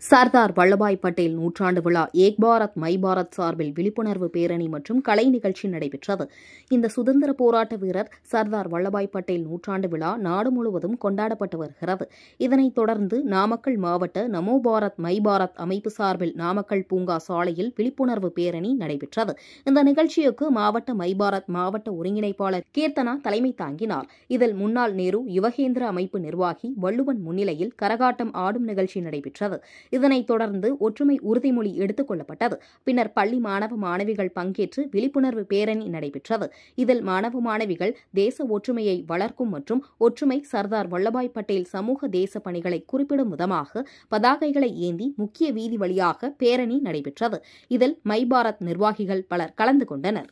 சர்தார் வல்லபாய் பட்டேல் நூற்றாண்டு விழா ஏக் பாரத் மை பாரத் சார்பில் விழிப்புணர்வு பேரணி மற்றும் கலை நிகழ்ச்சி நடைபெற்றது. இந்த சுதந்திர போராட்ட வீரர் சர்தார் வல்லபாய் பட்டேல் நூற்றாண்டு விழா நாடு முழுவதும் கொண்டாடப்பட்டு வருகிறது. இதனைத் தொடர்ந்து நாமக்கல் மாவட்ட நமோ பாரத் மை பாரத் அமைப்பு சார்பில் நாமக்கல் பூங்கா சாலையில் விழிப்புணர்வு பேரணி நடைபெற்றது. இந்த நிகழ்ச்சிக்கு மாவட்ட மை பாரத் மாவட்ட ஒருங்கிணைப்பாளர் கீர்த்தனா தலைமை தாங்கினார். இதில் முன்னாள் நேரு யுவகேந்திர அமைப்பு நிர்வாகி வள்ளுவன் முன்னிலையில் கரகாட்டம் ஆடும் நிகழ்ச்சி நடைபெற்றது. இதனைத் தொடர்ந்து ஒற்றுமை உறுதிமொழி எடுத்துக் கொள்ளப்பட்டது. பின்னர் பள்ளி மாணவ மாணவிகள் பங்கேற்று விழிப்புணர்வு பேரணி நடைபெற்றது. இதில் மாணவ மாணவிகள் தேச ஒற்றுமையை வளர்க்கும் மற்றும் ஒற்றுமை சர்தார் வல்லபாய் பட்டேல் சமூக தேச பணிகளை குறிப்பிடும் விதமாக பதாகைகளை ஏந்தி முக்கிய வீதி வழியாக பேரணி நடைபெற்றது. இதில் மை பாரத் நிர்வாகிகள் பலர் கலந்து கொண்டனர்.